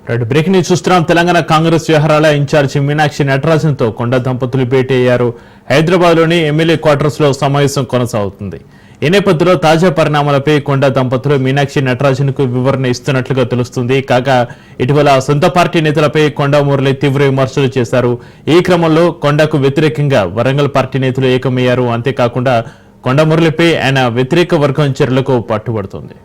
Breaking news చూస్తున్నాం. తెలంగాణ కాంగ్రెస్ వ్యవహారాల incharge Meenakshi నటరాజన్తో కొండ దంపతులు భేటీ అయ్యారు. హైదరాబాద్లోని ఎమ్మెల్యే క్వార్టర్స్ లో సమావేశం కొనసాగుతుంది. ఈ నేపథ్యంలో తాజా పరిణామాలపై కొండ దంపతులు మీనాక్షి నటరాజన్కు వివరణ ఇస్తున్నట్లుగా తెలుస్తుంది. కాగా ఇటీవల సొంత పార్టీ నేతలపై కొండ మురళి తీవ్ర విమర్శలు చేశారు. ఈ క్రమంలో కొండకు వ్యతిరేకంగా వరంగల్ పార్టీ నేతలు ఏకమయ్యారు. అంతేకాకుండా కొండ మురళిపై ఆయన వ్యతిరేక వర్గం చర్యలకు పట్టుబడుతోంది.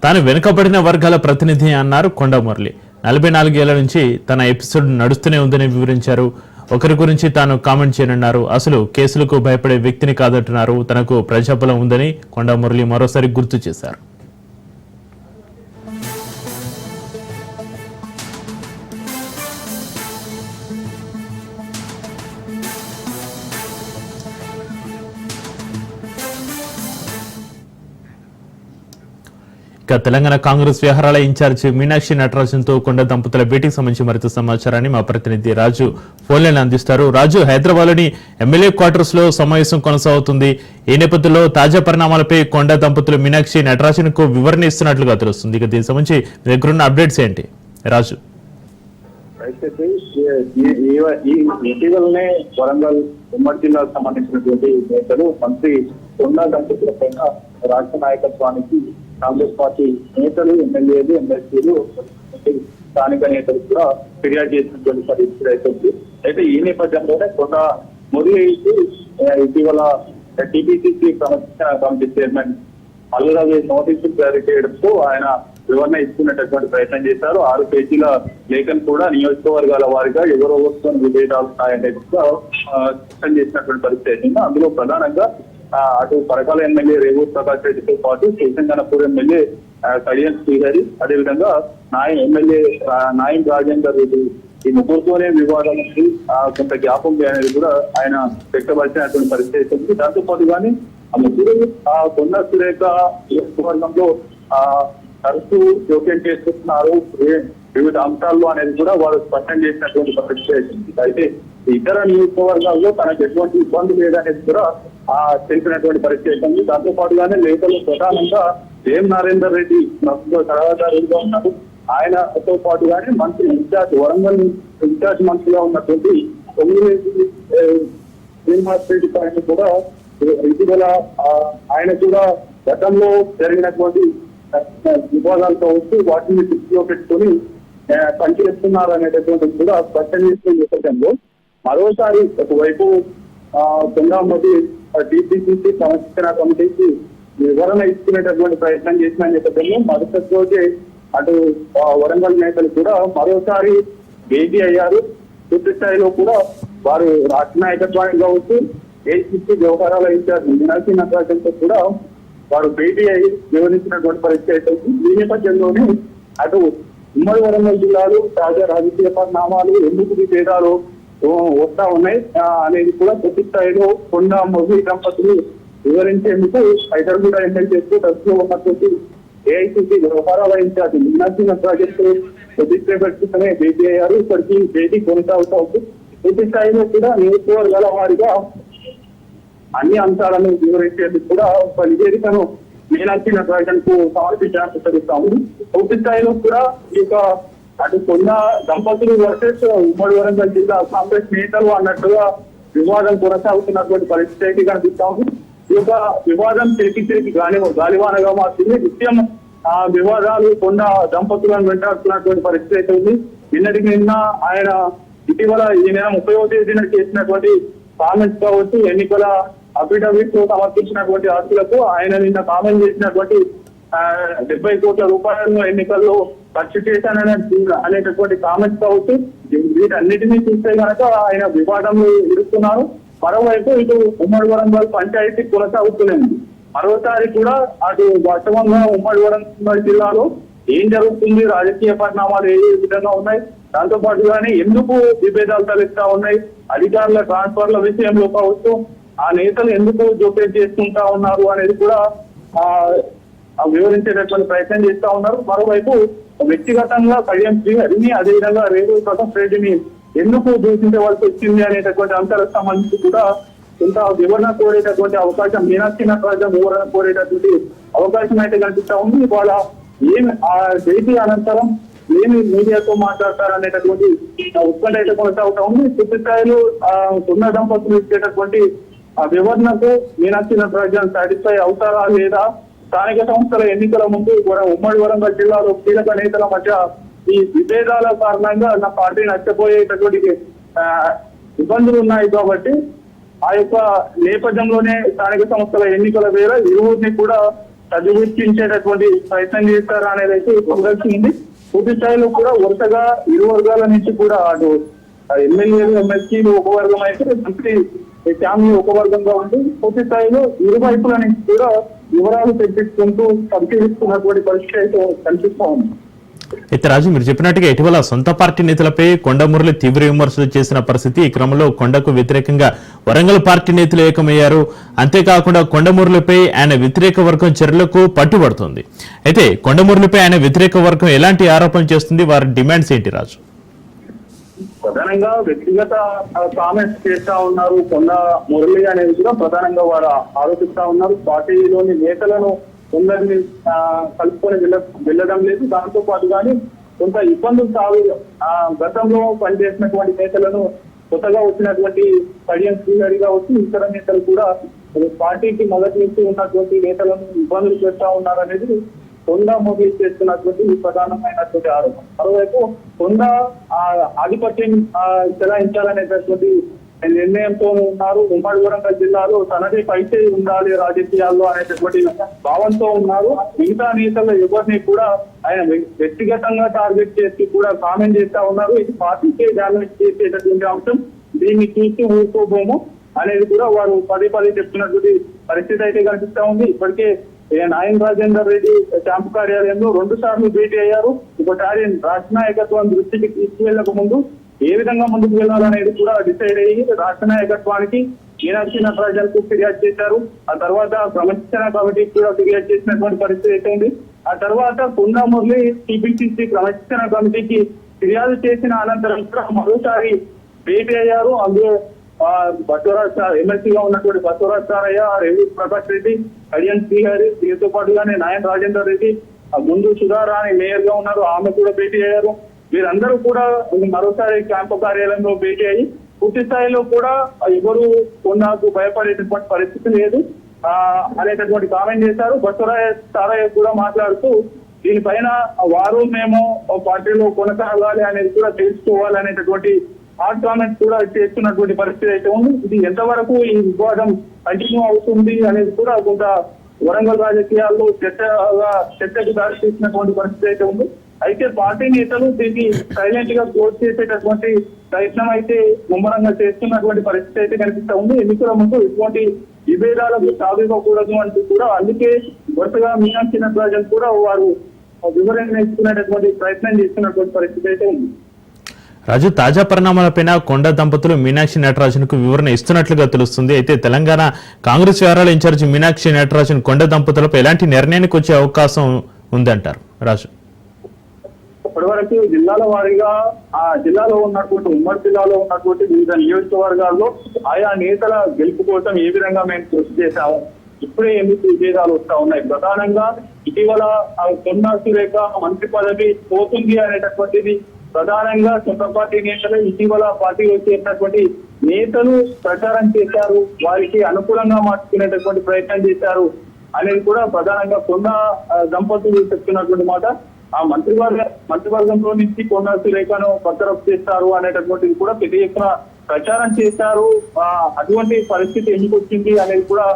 తాను వెనుకబడిన వర్గాల ప్రతినిధి అన్నారు కొండ మురళి. 44 ఏళ్ల నుంచి తన ఎపిసోడ్ నడుస్తూనే ఉందని వివరించారు. ఒకరి గురించి తాను కామెంట్ చేయనున్నారు. అసలు కేసులకు భయపడే వ్యక్తిని కాదంటున్నారు. తనకు ప్రజాబలం ఉందని కొండ మురళి మరోసారి గుర్తు చేశారు. తెలంగాణ కాంగ్రెస్ వ్యవహారాల ఇన్ఛార్జి మీనాక్షి నటరాజన్తో కొండ దంపతుల భేటీకి సంబంధించి మరింత సమాచారాన్ని మా ప్రతినిధి రాజు ఫోన్ లైన్ అందిస్తారు. రాజు, హైదరాబాద్లోని ఎమ్మెల్యే క్వార్టర్స్ లో సమావేశం కొనసాగుతుంది. ఈ నేపథ్యంలో తాజా పరిణామాలపై కొండ దంపతులు మీనాక్షి నటరాజన్కు వివరణ ఇస్తున్నట్లుగా తెలుస్తుంది. ఇక దీనికి సంబంధించి దగ్గరున్న అప్డేట్స్ ఏంటి రాజు? ఇటీవలనే వరంగల్ ఉమ్మడి జిల్లాకు సంబంధించినటువంటి నేతలు మంత్రి కొండ దంపతుల పైన రాష్ట్ర నాయకత్వానికి కాంగ్రెస్ పార్టీ నేతలు, ఎమ్మెల్యేలు, ఎమ్మెల్సీలు, స్థానిక నేతలు కూడా ఫిర్యాదు చేసినటువంటి పరిస్థితి అయితే అయితే ఈ నేపథ్యంలోనే కొండ మురళి ఇటీవల టీపీసీసీ సంరక్షణ కమిటీ చైర్మన్ మల్లురవి నోటీసులు జారీ చేయడంతో ఆయన వివరణ ఇస్తున్నటువంటి ప్రయత్నం చేశారు. 6 పేజీల లేఖను కూడా నియోజకవర్గాల వారిగా ఎవరో వస్తున్న విభేదాలు ఉన్నాయనేది స్పష్టం చేసినటువంటి పరిస్థితి. అందులో ప్రధానంగా అటు పరకాల ఎమ్మెల్యే రేవూరు ప్రకాష్ రెడ్డితో పాటు శ్రీశంకరపూర్ ఎమ్మెల్యే కడియం శ్రీహరి, అదేవిధంగా ఎమ్మెల్యే నాయం రాజేందర్ రెడ్డి, ఈ ముగ్గురుతోనే వివాదం ఉంది, కొంత గ్యాపం అనేది కూడా ఆయన వ్యక్తపరిచినటువంటి పరిస్థితి ఉంది. దాంతో పాటుగానే ఆ ముగ్గురు కొండ సురేఖ నియోజకవర్గంలో తరచూ జోక్యం చేసుకుంటున్నారు వివిధ అంశాల్లో అనేది కూడా వాళ్ళు స్పష్టం చేసినటువంటి పరిస్థితి. అయితే ఇతర నియోజకవర్గాల్లో తనకు ఎటువంటి ఇబ్బంది లేదనేది కూడా తెలిపినటువంటి పరిస్థితి ఉంది. దాంతో పాటుగానే లేఖలు ప్రధానంగా ఏం నరేందర్ రెడ్డి సలహాదారుగా ఉన్నారు. ఆయనతో పాటుగానే మంత్రి ఇన్ఛార్జ్ వరంగల్ ఇన్ఛార్జ్ మంత్రిగా ఉన్నటువంటి శ్రీనివాస్ రెడ్డి పైన కూడా ఇటీవల ఆయన కూడా గతంలో జరిగినటువంటి వివాదాలతో వచ్చి వాటిని దృష్టిలో పెట్టుకుని పనిచేస్తున్నారు అనేటటువంటి కూడా స్పష్టం చేసిన నేపథ్యంలో మరోసారి ఒకవైపు కొండమూరళి టీపీసీసీ సంరక్షణ కమిటీకి వివరణ ఇచ్చుకునేటటువంటి ప్రయత్నం చేసిన నేపథ్యంలో మరుసటి రోజే అటు వరంగల్ నేతలు కూడా మరోసారి భేటీ అయ్యారు. పూర్తి స్థాయిలో కూడా వారు రాష్ట్ర నాయకత్వానికి కావచ్చు, ఏసీసీ వ్యవహారాల ఇన్ఛార్జ్ మీనాక్షి నటరాజన్తో కూడా వారు భేటీ అయ్యి వివరించినటువంటి పరిస్థితి. ఈ నేపథ్యంలోనే అటు ఉమ్మడి వరంగల్ జిల్లాలో తాజా రాజకీయ పరిణామాలు ఎందుకు విభేదాలు వస్తా ఉన్నాయి అనేది కూడా పూర్తి స్థాయిలో కొండ మురళి దంపతులు వివరించేందుకు హైదరాబాద్ ఎమ్మెల్యేతో దశలో ఉన్నటువంటి ఏఐసీసీ వ్యవహారాల ఇన్ఛార్జ్ మీనాక్షి నటరాజన్తో కొద్దిసేపటినే భేటీ అయ్యారు. ఇప్పటికీ భేటీ కొనసాగుతూ ఉంది. పూర్తి స్థాయిలో కూడా నియోజకవర్గాల వారిగా అన్ని అంశాలను వివరించేందుకు కూడా ఒక నివేదికను మీనాక్షి నటరాజన్ కు సమర్పించాలని తెలుస్తాము. పూర్తి స్థాయిలో కూడా ఈ అటు కొండ దంపతులు వర్సెస్ ఉమ్మడి వరంగల్ జిల్లా కాంగ్రెస్ నేతలు అన్నట్టుగా వివాదం కొనసాగుతున్నటువంటి పరిస్థితి కనిపిస్తాము. ఈ యొక్క వివాదం తిరిగి గాలివానగా మారుతుంది. నిత్యం ఆ వివాదాలు కొండ దంపతులను వెంటాడుతున్నటువంటి పరిస్థితి ఉంది. నిన్న ఆయన ఇటీవల ఈ నెల 30వ తేదీన చేసినటువంటి కామెంట్స్ కావచ్చు, ఎన్నికల అఫిడవిట్ సమర్పించినటువంటి ఆస్తులకు ఆయన నిన్న కామెంట్ చేసినటువంటి 70 కోట్ల రూపాయలను ఎన్నికల్లో ఖర్చు చేశానని అనేటటువంటి కామెంట్స్ కావచ్చు, వీటన్నిటినీ చూస్తే కనుక ఆయన వివాదంలో ఇరుక్కున్నారు. మరోవైపు ఇటు ఉమ్మడి వరంగల్ పంచాయతీ కొనసాగుతున్నాయి. మరోసారి కూడా అటు వాస్తవంగా ఉమ్మడి వరంగల్ జిల్లాలో ఏం జరుగుతుంది, రాజకీయ పరిణామాలు ఏ విధంగా ఉన్నాయి, దాంతో పాటుగానే ఎందుకు విభేదాలు తలెత్తా ఉన్నాయి, అధికారుల ట్రాన్స్ఫర్ల విషయంలో కావచ్చు, ఆ నేతలు ఎందుకు జోక్యం చేసుకుంటా ఉన్నారు అనేది కూడా వివరించేటటువంటి ప్రయత్నం చేస్తా ఉన్నారు. మరోవైపు వ్యక్తిగతంగా కళ్యాణ్ శ్రీహరిని అదేవిధంగా రేవు ప్రకాష్ రెడ్డిని ఎందుకు దూషించవలసి వచ్చింది అనేటటువంటి అంశాలకు సంబంధించి కూడా కొంత వివరణ కోరేటటువంటి అవకాశం, మీనాక్షి నటరాజన్ వివరణ కోరేటటువంటి అవకాశం అయితే కనిపిస్తా ఉంది. ఇవాళ ఏమి ఆ భేటీ అనంతరం ఏమి మీడియాతో మాట్లాడతారు అనేటటువంటి ఉత్కంఠ అయితే కొనసాగుతా ఉంది. పూర్తి స్థాయిలో ఉన్న దంపతులు ఇచ్చేటటువంటి వివరణకు మీనాక్షి నటరాజన్ సాటిస్ఫై అవుతారా లేదా, స్థానిక సంస్థల ఎన్నికల ముందు ఉమ్మడి వరంగల్ జిల్లాలో కీలక నేతల మధ్య ఈ విభేదాల కారణంగా నా పార్టీ నష్టపోయేటటువంటి ఇబ్బందులు ఉన్నాయి కాబట్టి ఆ యొక్క నేపథ్యంలోనే స్థానిక సంస్థల ఎన్నికల వేళ ఇరువురిని కూడా చదివించేటటువంటి ప్రయత్నం చేస్తారా అనేది అయితే పొందాల్సింది. పూర్తి స్థాయిలో కూడా వరుసగా ఇరు వర్గాల నుంచి కూడా అటు ఎమ్మెల్యేలు ఎమ్మెల్సీలు ఒక వర్గం అయితే మంత్రి ఫ్యామిలీ ఒక వర్గంగా ఉండి పూర్తి స్థాయిలో ఇరువైపుల నుంచి కూడా వివరాలు తెప్పించుకుంటూ పరిశీలిస్తున్నటువంటి పరిస్థితి అయితే కనిపిస్తా ఉంది. అయితే రాజు, మీరు చెప్పినట్టుగా ఇటీవల సొంత పార్టీ నేతలపై కొండ మురళి తీవ్ర విమర్శలు చేసిన పరిస్థితి. ఈ క్రమంలో కొండకు వ్యతిరేకంగా వరంగల్ పార్టీ నేతలు ఏకమయ్యారు. అంతేకాకుండా కొండ మురళిపై ఆయన వ్యతిరేక వర్గం చర్యలకు పట్టుబడుతుంది. అయితే కొండ మురళిపై ఆయన వ్యతిరేక వర్గం ఎలాంటి ఆరోపణలు చేస్తుంది, వారి డిమాండ్స్ ఏంటి రాజు? ప్రధానంగా వ్యక్తిగత కామెంట్స్ చేస్తా ఉన్నారు. కొండ మురళి అనేది కూడా ప్రధానంగా వారు ఆరోపిస్తా ఉన్నారు. పార్టీలోని నేతలను కొందరిని కలుపుకొని వెళ్ళడం లేదు. దాంతో పాటు కానీ కొంత ఇబ్బందులు గతంలో పనిచేసినటువంటి నేతలను కొత్తగా వచ్చినటువంటి కళ్యాణ్ శ్రీహరి కావచ్చు, ఇతర నేతలు కూడా పార్టీకి మొదటి నుంచి ఉన్నటువంటి నేతలను ఇబ్బందులు చేస్తా ఉన్నారనేది కొండ మోదీ చేస్తున్నటువంటి ప్రధానమైనటువంటి ఆరోపణ. మరోవైపు కొండ ఆధిపత్యం చెలాయించాలనేటటువంటి నిర్ణయంతో ఉన్నారు. ఉమ్మడి వరంగల్ జిల్లాలో తనది పైసే ఉండాలి రాజకీయాల్లో అనేటటువంటి భావంతో ఉన్నారు. మిగతా నేతలు ఎవరిని కూడా ఆయన వ్యక్తిగతంగా టార్గెట్ చేసి కూడా కామెంట్ చేస్తా ఉన్నారు. ఇది పార్టీకే డ్యామేజ్ చేసేటటువంటి అంశం, దీన్ని చూసి ఊరుకోబోము అనేది కూడా వారు పదే చెప్తున్నటువంటి పరిస్థితి అయితే కనిపిస్తా ఉంది. ఇప్పటికే నాయన్ రాజేందర్ రెడ్డి క్యాంపు కార్యాలయంలో 2 సార్లు భేటీ అయ్యారు. ఒకసారి రాష్ట్ర నాయకత్వం దృష్టికి తీసుకువెళ్లక ముందు ఏ విధంగా ముందుకు వెళ్ళాలనేది కూడా డిసైడ్ అయ్యి రాష్ట్ర నాయకత్వానికి మీనాక్షి నటరాజన్ కు ఫిర్యాదు చేశారు. ఆ తర్వాత క్రమశిక్షణ కమిటీకి కూడా ఫిర్యాదు చేసినటువంటి పరిస్థితి అయితే ఉంది. ఆ తర్వాత కొండ మురళి టీపీసీసీ క్రమశిక్షణ కమిటీకి ఫిర్యాదు చేసిన అనంతరం కూడా మరోసారి భేటీ అయ్యారు. అందులో బసవరాజ్ ఎమ్మెల్సీగా ఉన్నటువంటి బసవరాజ్ సారయ్య, రేవు ప్రకాష్ రెడ్డి, కళ్యాణ్ శ్రీహరి, దీంతో పాటుగానే నాయన్ రాజేందర్ రెడ్డి, ముందు సుధారాణి మేయర్ గా ఉన్నారు, ఆమె కూడా భేటీ అయ్యారు. వీరందరూ కూడా మరోసారి క్యాంపు కార్యాలయంలో భేటీ అయ్యి పూర్తి స్థాయిలో కూడా ఎవరు కొన్నాకు భయపడేటటువంటి పరిస్థితి లేదు అనేటటువంటి కామెంట్ చేశారు. బసవరాజ్ సారయ్య కూడా మాట్లాడుతూ దీనిపైన వారు మేము పార్టీలో కొనసాగాలి అనేది కూడా తెలుసుకోవాలి అనేటటువంటి హాట్ కామెంట్స్ కూడా చేస్తున్నటువంటి పరిస్థితి అయితే ఉంది. ఇది ఎంతవరకు ఈ వివాదం కంటిన్యూ అవుతుంది అనేది కూడా కొంత వరంగల్ రాజకీయాల్లో చర్చకు దారి తీసినటువంటి పరిస్థితి అయితే ఉంది. అయితే పార్టీ నేతలు దీన్ని సైలెంట్ గా క్లోజ్ చేసేటటువంటి ప్రయత్నం అయితే ముమ్మరంగా చేస్తున్నటువంటి పరిస్థితి అయితే కనిపిస్తా ఉంది. ఎన్నికల ముందు ఇటువంటి విభేదాలకు సాధివ్వకూడదు అంటూ కూడా అందుకే వరుసగా మీనాక్షి నటరాజన్ కూడా వారు వివరణ ఇస్తున్నటువంటి ప్రయత్నం చేస్తున్నటువంటి పరిస్థితి అయితే ఉంది. రాజు, తాజా పరిణామాలపైన కొండ దంపతులు మీనాక్షి నటరాజన్ కు వివరణ ఇస్తున్నట్లుగా తెలుస్తుంది. అయితే తెలంగాణ కాంగ్రెస్ వ్యవహారాల ఇన్ఛార్జి మీనాక్షి నటరాజన్ కొండ దంపతులపై ఎలాంటి నిర్ణయానికి వచ్చే అవకాశం ఉందంటారు రాజు? ఇప్పటివరకు జిల్లాల వారీగా ఆ జిల్లాలో ఉన్నటువంటి ఉమ్మడి జిల్లాలో ఉన్నటువంటి వివిధ నియోజకవర్గాల్లో ఆయా నేతల గెలుపు కోసం ఏ విధంగా మేము కృషి చేశాము, ఇప్పుడే ఎందుకు విభేదాలు వస్తా ఉన్నాయి. ప్రధానంగా ఇటీవల కొండ సురేఖ మంత్రి పదవి పోతుంది అనేటటువంటిది ప్రధానంగా సొంత పార్టీ నేతలు ఇటీవల పార్టీలో చేసినటువంటి నేతలు ప్రచారం చేశారు, వారికి అనుకూలంగా మార్చుకునేటటువంటి ప్రయత్నం చేశారు అనేది కూడా ప్రధానంగా కొండ దంపతులు చెప్తున్నటువంటి మాట. ఆ మంత్రివర్గంలో నుంచి కొండ సురేఖను బర్తరఫ్ చేస్తారు అనేటటువంటిది కూడా పెద్ద ఎత్తున ప్రచారం చేశారు. అటువంటి పరిస్థితి ఎందుకు వచ్చింది అనేది కూడా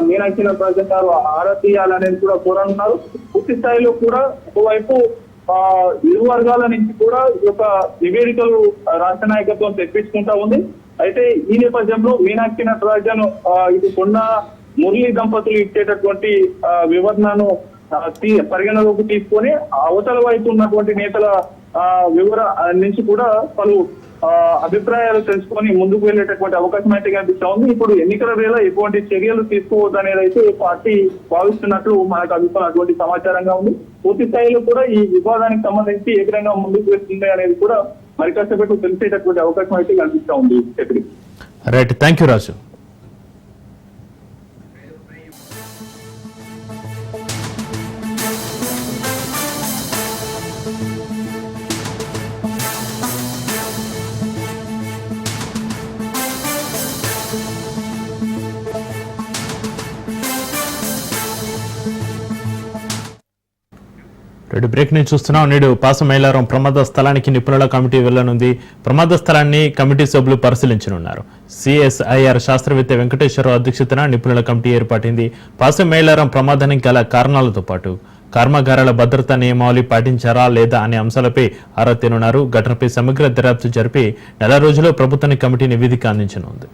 మీనాక్షి నటరాజన్ గారు ఆరా తీయాలనేది కూడా కోరనున్నారు. పూర్తి స్థాయిలో కూడా ఒకవైపు ఇరు వర్గాల నుంచి కూడా ఈ యొక్క నివేదికలు రాష్ట్ర నాయకత్వం తెప్పించుకుంటా ఉంది. అయితే ఈ నేపథ్యంలో మీనాక్షి నటరాజన్ ఇది కొండ మురళి దంపతులు ఇచ్చేటటువంటి వివరణను పరిగణలోకి తీసుకొని అవతల వైపు ఉన్నటువంటి నేతల వివర నుంచి కూడా పలు అభిప్రాయాలు తెలుసుకొని ముందుకు వెళ్ళేటటువంటి అవకాశం అయితే కనిపిస్తా ఉంది. ఇప్పుడు ఎన్నికల వేళ ఎటువంటి చర్యలు తీసుకోవద్దు అనేది అయితే పార్టీ భావిస్తున్నట్లు మనకు అందుతున్నటువంటి సమాచారంగా ఉంది. పూర్తి స్థాయిలో కూడా ఈ వివాదానికి సంబంధించి ఏ విధంగా ముందుకు వెళ్తుంది అనేది కూడా మరి కష్టపెట్టు తెలిసేటటువంటి అవకాశం అయితే కనిపిస్తా ఉంది. Right, thank you Raju. Reddy break ని చూస్తున్నాం. నేడు పాసమైలారం ప్రమాద స్థలానికి నిపుణుల కమిటీ వెళ్లనుంది. ప్రమాద స్థలాన్ని కమిటీ సభ్యులు పరిశీలించనున్నారు. సిఎస్ఐఆర్ శాస్త్రవేత్త వెంకటేశ్వరరావు అధ్యక్షతన నిపుణుల కమిటీ ఏర్పాటింది. పాసమైలారం ప్రమాదానికి గల కారణాలతో పాటు కర్మాగారాల భద్రతా నియమావళి పాటించారా లేదా అనే అంశాలపై ఆరా తీనున్నారు. ఘటనపై సమగ్ర దర్యాప్తు జరిపి నెల రోజుల్లో ప్రభుత్వానికి కమిటీ నివేదిక అందించనుంది.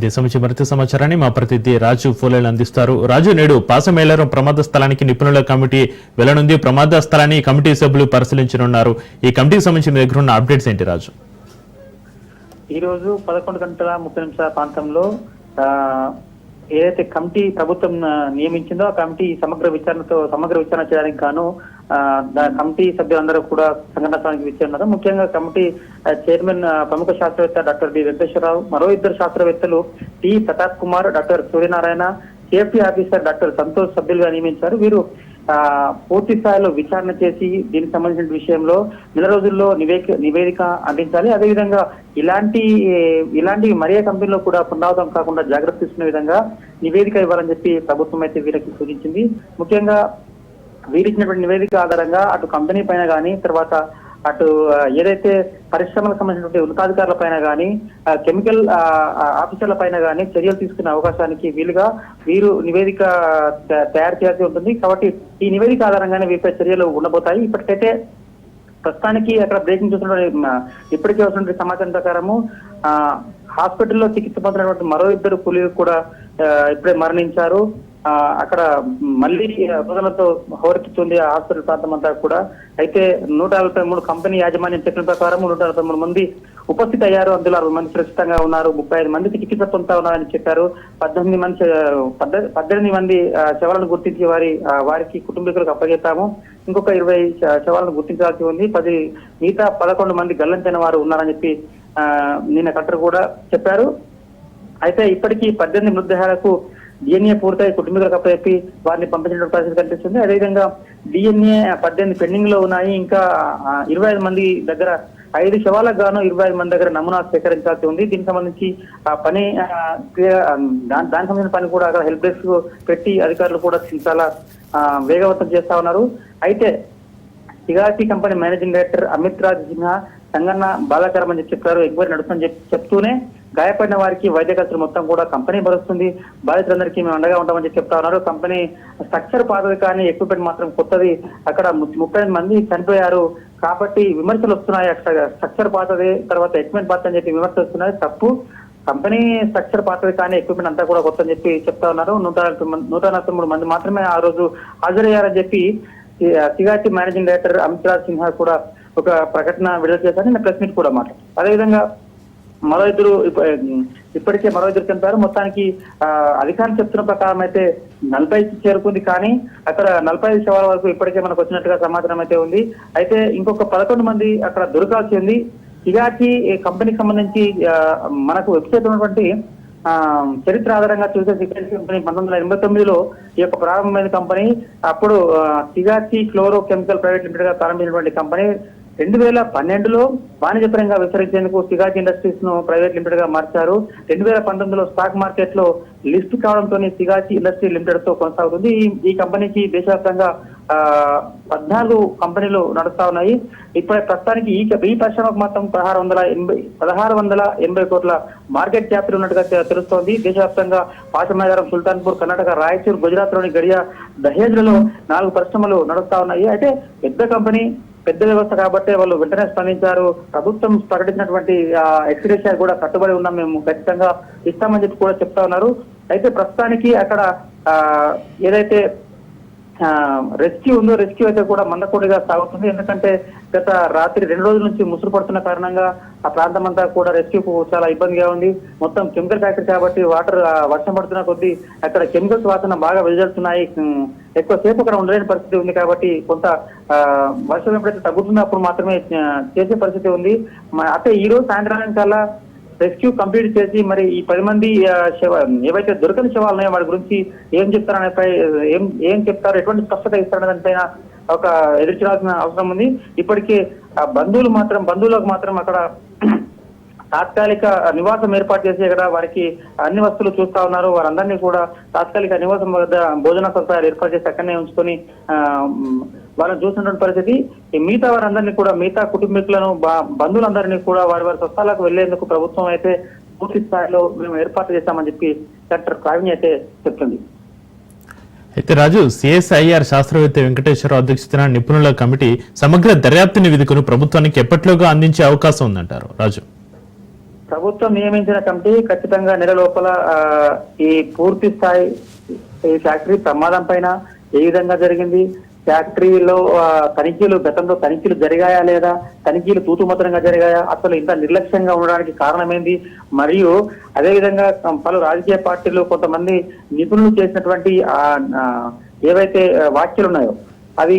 దేశం నుంచి మరింత సమాచారాన్ని మా ప్రతినిధి రాజు ఫోలేలు అందిస్తారు. రాజు, నేడు పాసమైలారం ప్రమాద స్థలానికి నిపుణుల కమిటీ వెళ్లనుంది. ప్రమాద స్థలాన్ని కమిటీ సభ్యులు పరిశీలించనున్నారు. ఈ కమిటీకి సంబంధించి మీ దగ్గర ఉన్న అప్డేట్స్ ఏంటి రాజు? ఈ రోజు 11:30 ప్రాంతంలో ఏదైతే కమిటీ ప్రభుత్వం నియమించిందో ఆ కమిటీ సమగ్ర విచారణ చేయడానికి గాను కమిటీ సభ్యులందరూ కూడా సంఘటన స్థలానికి విచ్చేస్తున్నారు. ముఖ్యంగా కమిటీ చైర్మన్ ప్రముఖ శాస్త్రవేత్త డాక్టర్ బి వెంకటేశ్వరరావు, మరో ఇద్దరు శాస్త్రవేత్తలు T Pratap Kumar, doctor Suryanarayana, safety officer doctor Santosh సభ్యులుగా నియమించారు. వీరు పూర్తి స్థాయిలో విచారణ చేసి దీనికి సంబంధించిన విషయంలో నెల రోజుల్లో నివేదిక అందించాలి. అదేవిధంగా ఇలాంటి మరే కంపెనీలో కూడా పునరావృతం కాకుండా జాగ్రత్త తీసుకునే విధంగా నివేదిక ఇవ్వాలని చెప్పి ప్రభుత్వం అయితే వీరికి సూచించింది. ముఖ్యంగా వీరిచ్చినటువంటి నివేదిక ఆధారంగా అటు కంపెనీ పైన కానీ, తర్వాత అటు ఏదైతే పరిశ్రమలకు సంబంధించినటువంటి ఉన్నతాధికారుల పైన కానీ, కెమికల్ ఆఫీసర్ల పైన కానీ చర్యలు తీసుకునే అవకాశానికి వీరు నివేదిక తయారు చేయాల్సి ఉంటుంది. కాబట్టి ఈ నివేదిక ఆధారంగానే వీరిపై చర్యలు ఉండబోతాయి. ఇప్పటికైతే ప్రస్తుతానికి అక్కడ బ్రేకింగ్ చూస్తున్న ఇప్పటికే వస్తున్న సమాచారం ప్రకారము హాస్పిటల్లో చికిత్స పొందినటువంటి మరో ఇద్దరు కూలీలు కూడా ఇప్పుడే మరణించారు. అక్కడ మళ్ళీ ప్రజలతో హోరెత్తుతుంది ఆ హాస్పిటల్ ప్రాంతం అంతా కూడా. అయితే 143 కంపెనీ యాజమాన్యం చెప్పిన ప్రకారం 143 మంది ఉపస్థితి అయ్యారు. అందులో 60 మంది సురక్షితంగా ఉన్నారు. 35 మందికి చికిత్స పొందుతా ఉన్నారని చెప్పారు. 18 మంది శవాలను గుర్తించి వారికి కుటుంబీకులకు అప్పగిస్తాము. ఇంకొక 20 శవాలను గుర్తించాల్సి ఉంది. మిగతా 11 మంది గల్లంతైన వారు ఉన్నారని చెప్పి నిన్న కలెక్టర్ కూడా చెప్పారు. అయితే ఇప్పటికీ 18 మృతదేహాలకు డిఎన్ఏ పూర్తయి కుటుంబీకులకు అప్పచెప్పి వారిని పంపించిన పరిస్థితి కనిపిస్తుంది. అదేవిధంగా డిఎన్ఏ 18 పెండింగ్ లో ఉన్నాయి. ఇంకా 25 మంది దగ్గర 5 శవాలకు గాను 25 మంది దగ్గర నమూనా సేకరించాల్సి ఉంది. దీనికి సంబంధించి ఆ పని దానికి సంబంధించిన పని కూడా అక్కడ హెల్ప్ డెస్క్ పెట్టి అధికారులు కూడా చాలా వేగవంతం చేస్తా ఉన్నారు. అయితే సిగార్టీ company managing director Amit Raj Sinha సంఘటన బాధాకరం అని చెప్పారు. ఎంక్వైరీ నడుస్తుందని చెప్తూనే గాయపడిన వారికి వైద్య ఖర్చులు మొత్తం కూడా కంపెనీ భరుస్తుంది. బాధితులందరికీ మేము అండగా ఉంటామని చెప్తా ఉన్నారు. కంపెనీ స్ట్రక్చర్ పాతది కానీ ఎక్విప్మెంట్ మాత్రం కొత్తది. అక్కడ 30 మంది చనిపోయారు కాబట్టి విమర్శలు వస్తున్నాయి. అక్కడ స్ట్రక్చర్ పాతది, తర్వాత ఎక్విప్మెంట్ పాత అని చెప్పి విమర్శలు వస్తున్నాయి. తప్పు. కంపెనీ స్ట్రక్చర్ పాతది కానీ ఎక్విప్మెంట్ అంతా కూడా కొత్త అని చెప్పి చెప్తా ఉన్నారు. 143 మంది మాత్రమే ఆ రోజు హాజరయ్యారని చెప్పి సిగార్టీ మేనేజింగ్ డైరెక్టర్ అమిత్ రాజ్ సిన్హా కూడా ఒక ప్రకటన విడుదల చేశారు. నిన్న ప్రెస్ మీట్ కూడా మాట్లాడారు. అదేవిధంగా ఇప్పటికే మరో ఇద్దరు చంపారు. మొత్తానికి అధికారులు చెప్తున్న ప్రకారం అయితే 40కి చేరుకుంది. కానీ అక్కడ 45 శవాల వరకు ఇప్పటికే మనకు వచ్చినట్టుగా సమాచారం అయితే ఉంది. అయితే ఇంకొక 11 మంది అక్కడ దొరకాల్సి ఉంది. సిగార్టీ కంపెనీకి సంబంధించి మనకు వెబ్సైట్ ఉన్నటువంటి చరిత్ర ఆధారంగా చూసే సిగార్టీ కంపెనీ 1989లో ఈ యొక్క ప్రారంభమైన కంపెనీ. అప్పుడు సిగార్టీ ఫ్లోరో కెమికల్ ప్రైవేట్ లిమిటెడ్ గా ప్రారంభించినటువంటి కంపెనీ 2012లో వాణిజ్యపరంగా విస్తరించేందుకు సిగార్టీ ఇండస్ట్రీస్ ను ప్రైవేట్ లిమిటెడ్ గా మార్చారు. 2019లో స్టాక్ మార్కెట్ లో లిస్ట్ కావడంతో సిగార్టీ ఇండస్ట్రీ లిమిటెడ్ తో కొనసాగుతుంది. ఈ కంపెనీకి దేశవ్యాప్తంగా 14 కంపెనీలు నడుస్తా ఉన్నాయి. ఇప్పుడు ప్రస్తుతానికి ఈ పరిశ్రమకు మొత్తం 1680 కోట్ల మార్కెట్ క్యాపిటల్ ఉన్నట్టుగా తెలుస్తోంది. దేశవ్యాప్తంగా పాసమైలారం, సుల్తాన్పూర్, కర్ణాటక, రాయచూర్, గుజరాత్ లోని గడియా, దహేజ్లలో 4 పరిశ్రమలు నడుస్తా ఉన్నాయి. అయితే పెద్ద కంపెనీ, పెద్ద వ్యవస్థ కాబట్టి వాళ్ళు వెంటనే స్పందించారు. ప్రభుత్వం ప్రకటించినటువంటి ఎక్స్గ్రేషియా కూడా కట్టుబడి ఉన్నాం, మేము ఖచ్చితంగా ఇస్తామని చెప్పి కూడా చెప్తా ఉన్నారు. అయితే ప్రస్తుతానికి అక్కడ ఏదైతే రెస్క్యూ ఉందో రెస్క్యూ అయితే కూడా మందకొడిగా సాగుతుంది. ఎందుకంటే గత రాత్రి 2 రోజుల నుంచి ముసురు పడుతున్న కారణంగా ఆ ప్రాంతం అంతా కూడా రెస్క్యూకు చాలా ఇబ్బందిగా ఉంది. మొత్తం కెమికల్ ఫ్యాక్టరీ కాబట్టి వర్షం పడుతున్న కొద్దీ అక్కడ కెమికల్స్ వాసన బాగా వెలువడుతున్నాయి. ఎక్కువసేపు అక్కడ ఉండలేని పరిస్థితి ఉంది కాబట్టి కొంత వర్షం ఎప్పుడైతే తగ్గుతుందో అప్పుడు మాత్రమే చేసే పరిస్థితి ఉంది. అయితే ఈ రోజు సాయంత్రానికి కల్లా రెస్క్యూ కంప్లీట్ చేసి మరి ఈ 10 మంది ఏవైతే దొరకని శవాలు ఉన్నాయో వాటి గురించి ఏం చెప్తారనేపై ఏం చెప్తారు, ఎటువంటి స్పష్టత ఇస్తారనే దానిపైన ఒక ఎదురు చూడాల్సిన అవసరం ఉంది. ఇప్పటికే బంధువులకు మాత్రం అక్కడ తాత్కాలిక నివాసం ఏర్పాటు చేసి ఇక్కడ వారికి అన్ని వస్తువులు చూస్తా ఉన్నారు. వారందరినీ కూడా తాత్కాలిక నివాసం వద్ద భోజన సదుపాయాలు ఏర్పాటు చేసి అక్కడనే ఉంచుకొని వాళ్ళని చూసినటువంటి పరిస్థితి. మిగతా వారందరినీ కూడా మిగతా కుటుంబీకులను బంధువులందరినీ కూడా వారి స్వస్థలాలకు వెళ్లేందుకు ప్రభుత్వం అయితే పూర్తి స్థాయిలో మేము ఏర్పాటు చేశామని చెప్పి డాక్టర్ ప్రావీణ్య అయితే చెప్తుంది. అయితే రాజు, సిఎస్ఐఆర్ శాస్త్రవేత్త వెంకటేశ్వరరావు అధ్యక్షతన నిపుణుల కమిటీ సమగ్ర దర్యాప్తు నివేదికను ప్రభుత్వానికి ఎప్పటిలోగా అందించే అవకాశం ఉందంటారు రాజు? ప్రభుత్వం నియమించిన కమిటీ ఖచ్చితంగా నెల లోపల ఈ పూర్తి స్థాయి ఈ ఫ్యాక్టరీ ప్రమాదం పైన ఏ విధంగా జరిగింది, ఫ్యాక్టరీలో గతంలో తనిఖీలు జరిగాయా లేదా, తనిఖీలు తూతుమతంగా జరిగాయా, అసలు ఇంత నిర్లక్ష్యంగా ఉండడానికి కారణమేంది, మరియు అదేవిధంగా పలు రాజకీయ పార్టీలు కొంతమంది నిపుణులు చేసినటువంటి ఏవైతే వ్యాఖ్యలు ఉన్నాయో అవి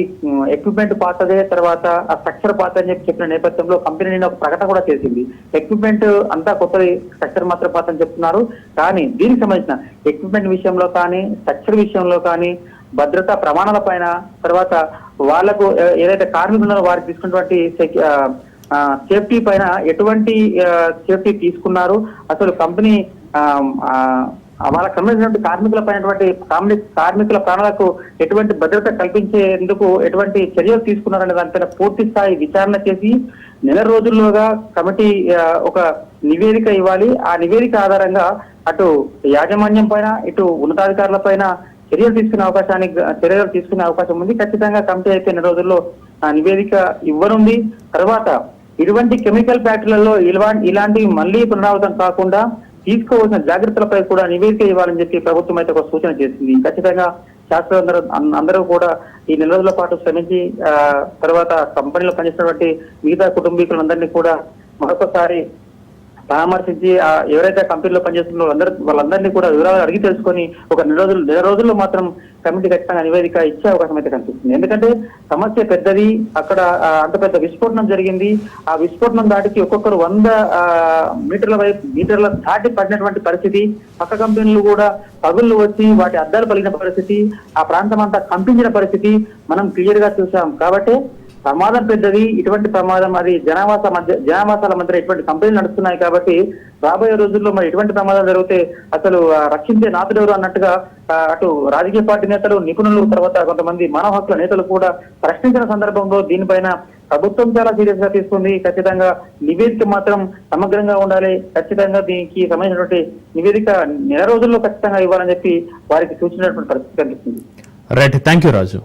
ఎక్విప్మెంట్ పాతదే, తర్వాత ఆ స్ట్రక్చర్ పాత అని చెప్పిన నేపథ్యంలో కంపెనీ నిన్న ఒక ప్రకటన కూడా చేసింది. ఎక్విప్మెంట్ అంతా కొత్తది, స్ట్రక్చర్ మాత్రం పాత అని చెప్తున్నారు. కానీ దీనికి సంబంధించిన ఎక్విప్మెంట్ విషయంలో కానీ, స్ట్రక్చర్ విషయంలో కానీ, భద్రతా ప్రమాణాల పైన, తర్వాత వాళ్లకు ఏదైతే కార్మికులు ఉన్నారో వారికి తీసుకున్నటువంటి సేఫ్టీ పైన ఎటువంటి సేఫ్టీ తీసుకున్నారు, అసలు కంపెనీ వాళ్ళకి సంబంధించినటువంటి కార్మికుల ప్రాణాలకు ఎటువంటి భద్రత కల్పించేందుకు ఎటువంటి చర్యలు తీసుకున్నారనే దానిపైన పూర్తి స్థాయి విచారణ చేసి నెల రోజుల్లోగా కమిటీ ఒక నివేదిక ఇవ్వాలి. ఆ నివేదిక ఆధారంగా అటు యాజమాన్యం పైన ఇటు ఉన్నతాధికారుల పైన చర్యలు తీసుకునే అవకాశం ఉంది. ఖచ్చితంగా కమిటీ అయితే నెల రోజుల్లో నివేదిక ఇవ్వనుంది. తర్వాత ఇటువంటి కెమికల్ ఫ్యాక్టరీలలో ఇలాంటివి మళ్లీ పునరావృతం కాకుండా తీసుకోవాల్సిన జాగ్రత్తలపై కూడా నివేదిక ఇవ్వాలని చెప్పి ప్రభుత్వం అయితే ఒక సూచన చేసింది. ఖచ్చితంగా శాస్త్రవేత్తలు అందరూ కూడా ఈ నెల రోజుల పాటు శ్రమించి తర్వాత కంపెనీలో పనిచేసినటువంటి మిగతా కుటుంబీకులందరినీ కూడా మరొకసారి పరామర్శించి ఎవరైతే కంపెనీలో పనిచేస్తున్నారో వాళ్ళందరినీ కూడా వివరాలు అడిగి తెలుసుకొని ఒక నెల రోజుల్లో మాత్రం కమిటీ ఖచ్చితంగా నివేదిక ఇచ్చే అవకాశం అయితే కనిపిస్తుంది. ఎందుకంటే సమస్య పెద్దది, అక్కడ అంత పెద్ద విస్ఫోటనం జరిగింది. ఆ విస్ఫోటనం దాటికి ఒక్కొక్కరు 100 మీటర్ల దాటి పడినటువంటి పరిస్థితి, పక్క కంపెనీలు కూడా పగుళ్ళు వచ్చి వాటి అద్దాలు పలిగిన పరిస్థితి, ఆ ప్రాంతం అంతా కంపించిన పరిస్థితి మనం క్లియర్ గా చూసాం. కాబట్టి ప్రమాదం పెద్దది. ఇటువంటి ప్రమాదం అది జనావాసాల మధ్య ఇటువంటి కంపెనీలు నడుస్తున్నాయి కాబట్టి రాబోయే రోజుల్లో మరి ఇటువంటి ప్రమాదాలు జరిగితే అసలు రక్షించే నాతుడెవరు అన్నట్టుగా అటు రాజకీయ పార్టీ నేతలు, నిపుణులు, తర్వాత కొంతమంది మానవ హక్కుల నేతలు కూడా ప్రశ్నించిన సందర్భంలో దీనిపైన ప్రభుత్వం చాలా సీరియస్ గా తీసుకుంది. ఖచ్చితంగా నివేదిక మాత్రం సమగ్రంగా ఉండాలి. ఖచ్చితంగా దీనికి సంబంధించినటువంటి నివేదిక నెల రోజుల్లో ఖచ్చితంగా ఇవ్వాలని చెప్పి వారికి సూచించినటువంటి పరిస్థితి కనిపిస్తుంది. Right, thank you Raju.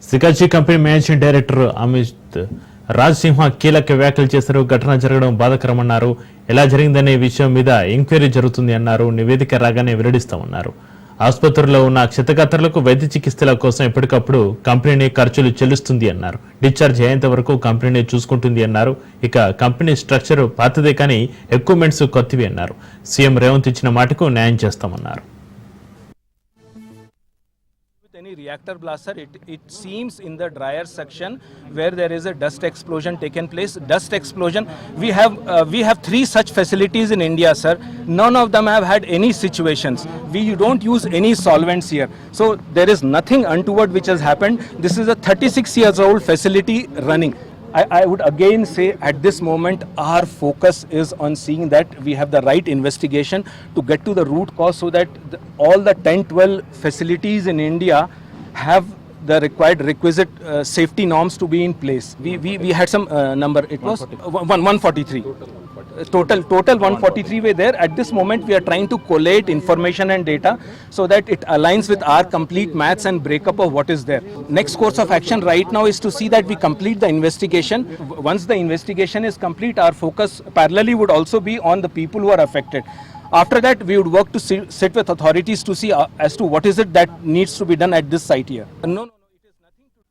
Sigachi company managing director Amit Raj Simha కీలక వ్యాఖ్యలు చేశారు. ఘటన జరగడం బాధాకరమన్నారు. ఎలా జరిగిందనే విషయం మీద ఎంక్వైరీ జరుగుతుంది అన్నారు. నివేదిక రాగానే వెల్లడిస్తామన్నారు. ఆసుపత్రుల్లో ఉన్న క్షతగాత్రులకు వైద్య చికిత్సల కోసం ఎప్పటికప్పుడు కంపెనీ ఖర్చులు చెల్లిస్తుంది అన్నారు. డిశ్చార్జ్ అయ్యేంత వరకు కంపెనీ చూసుకుంటుంది అన్నారు. ఇక కంపెనీ స్ట్రక్చర్ పాతదే కానీ ఎక్విప్మెంట్స్ కొత్తవి అన్నారు. సీఎం రేవంత్ ఇచ్చిన మాటకు న్యాయం చేస్తామన్నారు. Any reactor blast, sir, it seems in the dryer section where there is a dust explosion taken place. Dust explosion. We have 3 such facilities in India, sir. None of them have had any situations. We don't use any solvents here, so there is nothing untoward which has happened. This is a 36 years old facility running. I would again say at this moment our focus is on seeing that we have the right investigation to get to the root cause so that all the 10-12 facilities in India have the requisite safety norms to be in place. We had some number, it was 143. Total 143 were there. At this moment, we are trying to collate information and data so that it aligns with our complete maths and breakup of what is there. Next course of action right now is to see that we complete the investigation. Once the investigation is complete, our focus parallelly would also be on the people who are affected. After that, we would work to sit with authorities to see as to what is it that needs to be done at this site here. No, it is nothing to.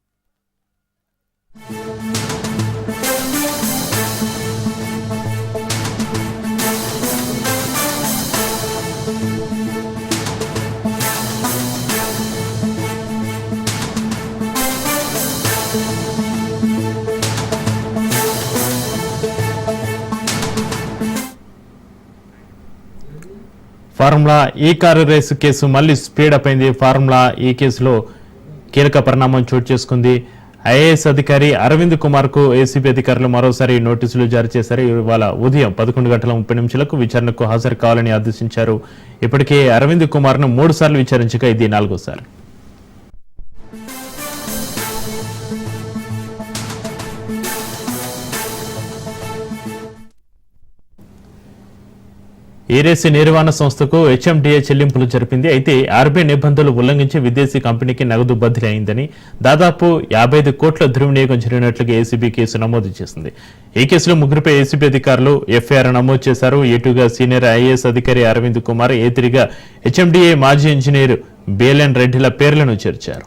Formula ఈ car race case మళ్ళీ speedup అయింది. Formula ఈ కేసులో కీలక పరిణామం చోటు చేసుకుంది. IAS అధికారి అరవింద్ కుమార్ కు ఏసీబీ అధికారులు మరోసారి నోటీసులు జారీ చేశారు. ఇవాళ ఉదయం 11:30 విచారణకు హాజరు కావాలని ఆదేశించారు. ఇప్పటికే అరవింద్ కుమార్ ను 3 సార్లు విచారించగా ఇది 4వ. ఏరేసి నిర్వహణ సంస్థకు హెచ్ఎండిఏ చెల్లింపులు జరిపింది. అయితే ఆర్బీఐ నిబంధనలు ఉల్లంఘించి విదేశీ కంపెనీకి నగదు బదిలీ అయిందని, దాదాపు 55 కోట్ల దుర్వినియోగం జరిగినట్లుగా ఏసీబీ కేసు నమోదు చేసింది. ఈ కేసులో ముగ్గురిపై ఏసీబీ అధికారులు ఎఫ్ఐఆర్ నమోదు చేశారు. ఏటుగా సీనియర్ ఐఏఎస్ అధికారి అరవింద్ కుమార్, ఏతిరిగా హెచ్ఎండిఏ మాజీ ఇంజనీర్ బిఎల్ఎన్ రెడ్డిల పేర్లను చేర్చారు.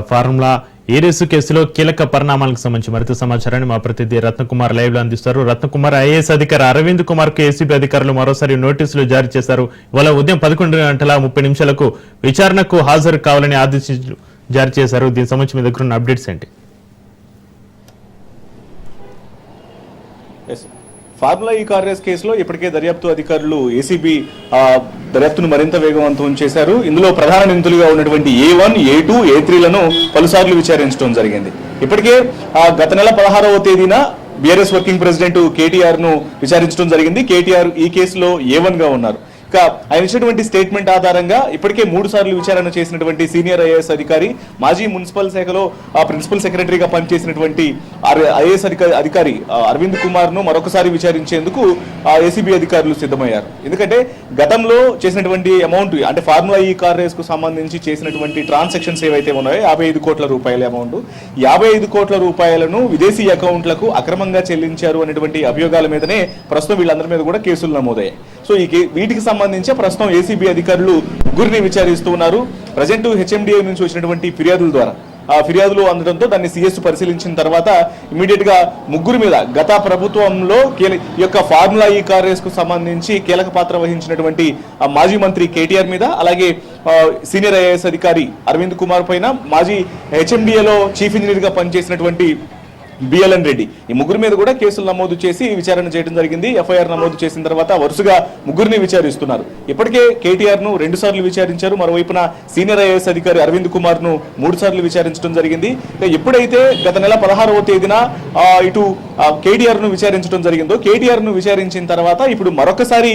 ఫార్ములా ఈ రేసు కేసులో కీలక పరిణామాలకు సంబంధించి మరింత సమాచారాన్ని మా ప్రతినిధి రత్నకుమార్ లైవ్ లో అందిస్తారు. రత్నకుమార్, ఐఏఎస్ అధికారి అరవింద్ కుమార్ కు ఏసీబీ అధికారులు మరోసారి నోటీసులు జారీ చేశారు. ఇవాళ ఉదయం 11:30 విచారణకు హాజరు కావాలని ఆదేశాలు జారీ చేశారు. దీనికి సంబంధించి మీ దగ్గర ఉన్న అప్డేట్స్ ఏంటి? ఫార్ములా ఈ కార్ రేస్ కేసులో ఇప్పటికే దర్యాప్తు అధికారులు ఏసీబీ దర్యాప్తును మరింత వేగవంతం చేశారు. ఇందులో ప్రధాన నిందితులుగా ఉన్నటువంటి A1, A2, A3లను పలుసార్లు విచారించడం జరిగింది. ఇప్పటికే గత నెల 16వ తేదీన బీఆర్ఎస్ వర్కింగ్ ప్రెసిడెంట్ కేటీఆర్ ను విచారించడం జరిగింది. కేటీఆర్ ఈ కేసులో A1 గా ఉన్నారు. ఆయన ఇచ్చినటువంటి స్టేట్మెంట్ ఆధారంగా ఇప్పటికే 3 సార్లు విచారణ చేసినటువంటి సీనియర్ ఐఏఎస్ అధికారి, మాజీ మున్సిపల్ శాఖలో ప్రిన్సిపల్ సెక్రటరీగా పనిచేసినటువంటి ఐఏఎస్ అధికారి అరవింద్ కుమార్ ను మరొకసారి విచారించేందుకు ఏసీబీ అధికారులు సిద్ధమయ్యారు. ఎందుకంటే గతంలో చేసినటువంటి అమౌంట్, అంటే ఫార్ములా ఈ కార్ రేస్ కు సంబంధించి చేసినటువంటి ట్రాన్సాక్షన్స్ ఏవైతే ఉన్నాయో 55 కోట్ల రూపాయల అమౌంట్, 55 కోట్ల రూపాయలను విదేశీ అకౌంట్లకు అక్రమంగా చెల్లించారు అనేటువంటి అభియోగాల మీదనే ప్రస్తుతం వీళ్ళందరి మీద కూడా కేసులు నమోదయ్యాయి. సో వీటికి సంబంధించి ప్రస్తుతం ఏసీబీ అధికారులు ముగ్గురిని విచారిస్తూ ఉన్నారు. ప్రజెంట్ హెచ్ఎండిఏ నుంచి వచ్చినటువంటి ఫిర్యాదుల ద్వారా ఫిర్యాదులు అందడంతో దాన్ని సిఎస్ పరిశీలించిన తర్వాత ఇమీడియట్ గా ముగ్గురు మీద గత ప్రభుత్వంలో ఈ యొక్క ఫార్ములా ఈ కార్ రేస్ కు సంబంధించి కీలక పాత్ర వహించినటువంటి మాజీ మంత్రి కేటీఆర్ మీద, అలాగే సీనియర్ ఐఏఎస్ అధికారి అరవింద్ కుమార్ పైన, మాజీ హెచ్ఎండిఏలో చీఫ్ ఇంజనీర్ గా పనిచేసినటువంటి బిఎల్ఎన్ రెడ్డి, ఈ ముగ్గురు మీద కూడా కేసులు నమోదు చేసి విచారణ చేయడం జరిగింది. ఎఫ్ఐఆర్ నమోదు చేసిన తర్వాత వరుసగా ముగ్గురిని విచారిస్తున్నారు. ఇప్పటికే కేటీఆర్ ను 2 సార్లు విచారించారు. మరోవైపున సీనియర్ ఐఏఎస్ అధికారి అరవింద్ కుమార్ ను 3 సార్లు విచారించడం జరిగింది. ఎప్పుడైతే గత నెల 16వ తేదీన ఇటు కేటీఆర్ ను విచారించడం జరిగిందో, కేటీఆర్ ను విచారించిన తర్వాత ఇప్పుడు మరొకసారి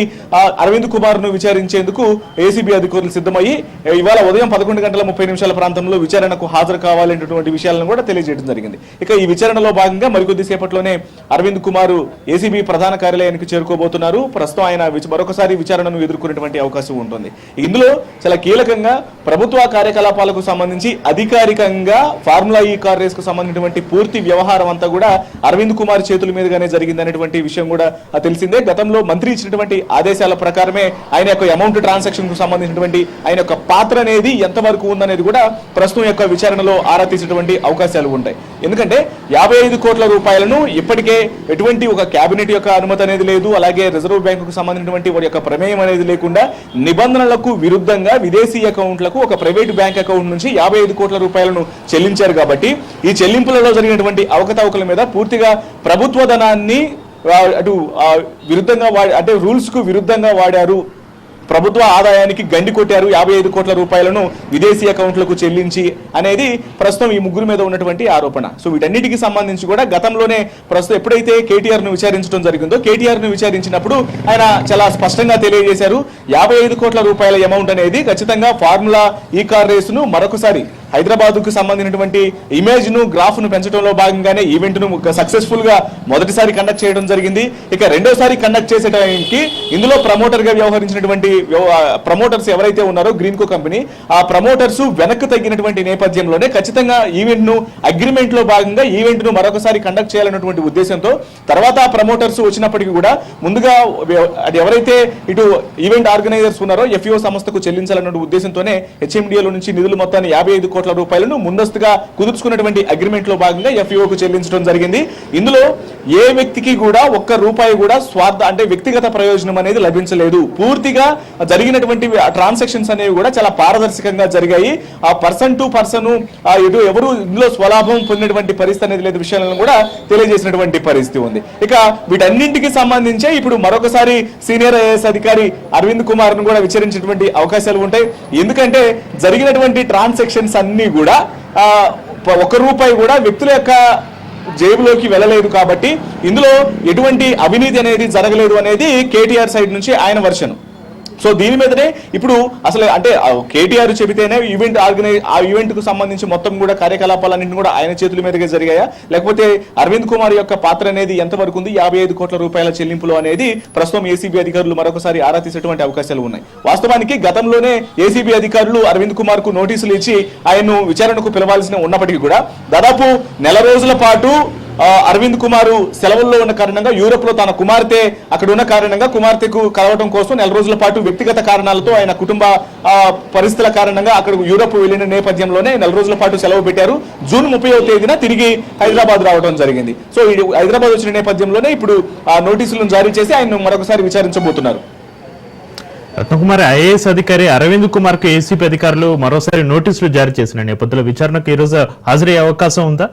అరవింద్ కుమార్ ను విచారించేందుకు ఏసీబీ అధికారులు సిద్ధమయ్యి ఇవాళ ఉదయం 11:30 ప్రాంతంలో విచారణకు హాజరు కావాలనేటువంటి విషయాలను కూడా తెలియజేయడం జరిగింది. ఇక ఈ విచారణలో భాగంగా మరికొద్ది సేపట్లోనే అరవింద్ కుమార్ ఏసీబీ ప్రధాన కార్యాలయానికి చేరుకోబోతున్నారు. ప్రస్తుతం ఆయన మరొకసారి విచారణను ఎదుర్కొనేటువంటి అవకాశం ఉంటుంది. ఇందులో చాలా కీలకంగా ప్రభుత్వ కార్యకలాపాలకు సంబంధించి అధికారికంగా ఫార్ములా ఈ కార్ రేస్ కు సంబంధించినటువంటి పూర్తి వ్యవహారం అంతా కూడా అరవింద్ కుమార్ చేతుల మీదుగానే జరిగింది అనేటువంటి విషయం కూడా తెలిసిందే. గతంలో మంత్రి ఇచ్చినటువంటి ఆదేశాల ప్రకారమే ఆయన యొక్క అమౌంట్ ట్రాన్సాక్షన్ కు సంబంధించినటువంటి ఆయన యొక్క పాత్ర అనేది ఎంతవరకు ఉందనేది కూడా ప్రస్తుతం యొక్క విచారణలో ఆరా తీసేటువంటి అవకాశాలు ఉంటాయి. ఎందుకంటే 55 కోట్ల రూపాయలను ఇప్పటికే ఎటువంటి ఒక కేబినెట్ యొక్క అనుమతి అనేది లేదు, అలాగే రిజర్వ్ బ్యాంకుకు సంబంధించినటువంటి వారి యొక్క ప్రమేయం అనేది లేకుండా నిబంధనలకు విరుద్ధంగా విదేశీ అకౌంట్లకు ఒక ప్రైవేట్ బ్యాంక్ అకౌంట్ నుంచి 55 కోట్ల rupayలను చెల్లించారు. కాబట్టి ఈ చెల్లింపులలో జరిగినటువంటి అవకతవకల మీద పూర్తిగా ప్రభుత్వ ధనాన్ని అటు విరుద్ధంగా అంటే రూల్స్ కు విరుద్ధంగా వాడారు, ప్రభుత్వ ఆదాయానికి గండి కొట్టారు, 55 కోట్ల రూపాయలను విదేశీ అకౌంట్లకు చెల్లించి అనేది ప్రస్తుతం ఈ ముగ్గురు మీద ఉన్నటువంటి ఆరోపణ. సో వీటన్నిటికి సంబంధించి కూడా గతంలోనే ప్రస్తుతం ఎప్పుడైతే కేటీఆర్ ను విచారించడం జరిగిందో, కేటీఆర్ ను విచారించినప్పుడు ఆయన చాలా స్పష్టంగా తెలియజేశారు 55 కోట్ల రూపాయల అమౌంట్ అనేది ఖచ్చితంగా ఫార్ములా ఈ కార్ రేసును మరొకసారి హైదరాబాద్ కు సంబంధించినటువంటి ఇమేజ్ ను గ్రాఫ్ ను పెంచడంలో భాగంగానే ఈవెంట్ ను సక్సెస్ఫుల్ గా మొదటిసారి కండక్ట్ చేయడం జరిగింది. ఇక రెండోసారి కండక్ట్ చేసేటానికి ఇందులో ప్రమోటర్ గా వ్యవహరించినటువంటి ప్రమోటర్స్ ఎవరైతే ఉన్నారో గ్రీన్కో కంపెనీ, ఆ ప్రమోటర్స్ వెనక్కి తగ్గినటువంటి నేపథ్యంలోనే ఖచ్చితంగా ఈవెంట్ ను అగ్రిమెంట్ లో భాగంగా ఈవెంట్ ను మరొకసారి కండక్ట్ చేయాలన్నటువంటి ఉద్దేశంతో తర్వాత ప్రమోటర్స్ వచ్చినప్పటికీ కూడా ముందుగా అది ఎవరైతే ఇటు ఈవెంట్ ఆర్గనైజర్స్ ఉన్నారో ఎఫ్ఈఓ సంస్థకు చెల్లించాలన్న ఉద్దేశంతోనే హెచ్ఎండిఏలో నుంచి నిధులు మొత్తాన్ని 55 కోట్ల రూపాయలను ముందస్తుగా కుదుర్చుకున్నటువంటి అగ్రిమెంట్ లో భాగంగా ఎఫ్ఈఓకు చెల్లించడం జరిగింది. ఇందులో ఏ వ్యక్తికి కూడా ఒక్క రూపాయి కూడా స్వార్థ అంటే వ్యక్తిగత ప్రయోజనం అనేది లభించలేదు. పూర్తిగా జరిగినటువంటి ట్రాన్సాక్షన్స్ అనేవి కూడా చాలా పారదర్శకంగా జరిగాయి. ఆ పర్సన్ టు పర్సన్ ఎవరు ఇందులో స్వలాభం పొందినటువంటి పరిస్థితి అనేది లేదు విషయాలను కూడా తెలియజేసినటువంటి పరిస్థితి ఉంది. ఇక వీటన్నింటికి సంబంధించే ఇప్పుడు మరొకసారి సీనియర్ ఐఏఎస్ అధికారి అరవింద్ కుమార్ ను కూడా విచారించేటువంటి అవకాశాలు ఉంటాయి. ఎందుకంటే జరిగినటువంటి ట్రాన్సాక్షన్స్ అన్ని కూడా 1 రూపాయి కూడా వ్యక్తుల యొక్క జేబులోకి వెళ్ళలేదు కాబట్టి ఇందులో ఎటువంటి అవినీతి అనేది జరగలేదు అనేది కేటీఆర్ సైడ్ నుంచి ఆయన వర్షన్. సో దీని మీదనే ఇప్పుడు అసలు అంటే కేటీఆర్ చెబితేనే ఆ ఈవెంట్ కు సంబంధించి మొత్తం కూడా కార్యకలాపాలన్నింటినీ కూడా ఆయన చేతుల మీదుగా జరిగాయా, లేకపోతే అరవింద్ కుమార్ యొక్క పాత్ర అనేది ఎంతవరకు ఉంది, 55 కోట్ల రూపాయల చెల్లింపులు అనేది ప్రస్తుతం ఏసీబీ అధికారులు మరొకసారి ఆరా తీసేటువంటి అవకాశాలు ఉన్నాయి. వాస్తవానికి గతంలోనే ఏసీబీ అధికారులు అరవింద్ కుమార్ కు నోటీసులు ఇచ్చి ఆయన్ను విచారణకు పిలవాల్సిన ఉన్నప్పటికీ కూడా దాదాపు నెల రోజుల పాటు అరవింద్ కుమార్ సెలవుల్లో ఉన్న కారణంగా యూరోప్ లో తన కుమార్తె అక్కడ ఉన్న కారణంగా కుమార్తెకు కలవటం కోసం నెల రోజుల పాటు వ్యక్తిగత కారణాలతో ఆయన కుటుంబ పరిస్థితుల కారణంగా అక్కడ యూరోప్ వెళ్లిన నేపథ్యంలోనే నెల రోజుల పాటు సెలవు పెట్టారు. జూన్ 30వ తేదీన తిరిగి హైదరాబాద్ రావడం జరిగింది. సో హైదరాబాద్ వచ్చిన నేపథ్యంలోనే ఇప్పుడు ఆ నోటీసులను జారీ చేసి ఆయన మరొకసారి విచారించబోతున్నారు. రత్నకుమార్ ఐఏఎస్ అధికారి అరవింద్ కుమార్ కు ఏసీపీ అధికారులు మరోసారి నోటీసులు జారీ చేసిన నేపథ్యంలో విచారణకు ఈ రోజు హాజరయ్యే అవకాశం ఉందా?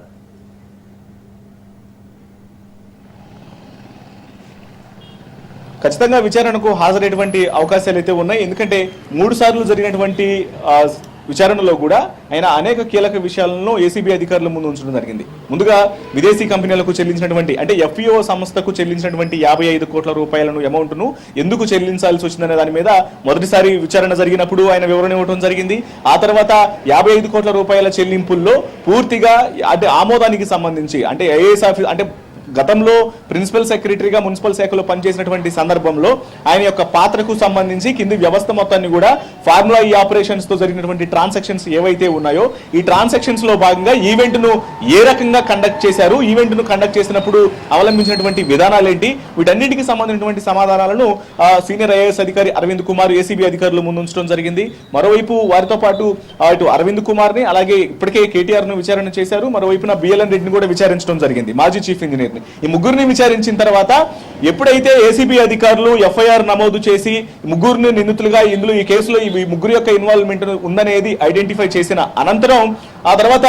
ఖచ్చితంగా విచారణకు హాజరయ్యేటువంటి అవకాశాలు అయితే ఉన్నాయి. ఎందుకంటే 3 సార్లు జరిగినటువంటి విచారణలో కూడా ఆయన అనేక కీలక విషయాలను ఏసీబీ అధికారుల ముందు ఉంచడం జరిగింది. ముందుగా విదేశీ కంపెనీలకు చెల్లించినటువంటి అంటే ఎఫ్ఈఓ సంస్థకు చెల్లించినటువంటి 55 కోట్ల రూపాయలను అమౌంట్ ను ఎందుకు చెల్లించాల్సి వచ్చిందనే దాని మీద మొదటిసారి విచారణ జరిగినప్పుడు ఆయన వివరణ ఇవ్వడం జరిగింది. ఆ తర్వాత 55 కోట్ల రూపాయల చెల్లింపుల్లో పూర్తిగా అంటే ఆమోదానికి సంబంధించి అంటే ఐఏఎస్ ఆఫీస్ అంటే గతంలో ప్రిన్సిపల్ సెక్రటరీగా మున్సిపల్ శాఖలో పనిచేసినటువంటి సందర్భంలో ఆయన యొక్క పాత్రకు సంబంధించి కింది వ్యవస్థ మొత్తాన్ని కూడా ఫార్ములా ఈ ఆపరేషన్స్ తో జరిగినటువంటి ట్రాన్సాక్షన్స్ ఏవైతే ఉన్నాయో ఈ ట్రాన్సాక్షన్స్ లో భాగంగా ఈవెంట్ ను ఏ రకంగా కండక్ట్ చేశారు, ఈవెంట్ ను కండక్ట్ చేసినప్పుడు అవలంబించినటువంటి విధానాలు ఏంటి, వీటన్నిటికి సంబంధించినటువంటి సమాధానాలను సీనియర్ ఐఏఎస్ అధికారి అరవింద్ కుమార్ ఏసీబీ అధికారులు ముందుంచడం జరిగింది. మరోవైపు వారితో పాటు ఇటు అరవింద్ కుమార్ ని అలాగే ఇప్పటికే కేటీఆర్ ను విచారణ చేశారు. మరోవైపున బిఎల్ఎన్ రెడ్డిని కూడా విచారించడం జరిగింది, మాజీ చీఫ్ ఇంజనీర్. ఈ ముగ్గురిని విచారించిన తర్వాత ఎప్పుడైతే ఏసీబీ అధికారులు ఎఫ్ఐఆర్ నమోదు చేసి ముగ్గురిని నిందితులుగా ఇందులో ఈ కేసులో ఈ ముగ్గురు యొక్క ఇన్వాల్వ్మెంట్ ఉందనేది ఐడెంటిఫై చేసిన అనంతరం ఆ తర్వాత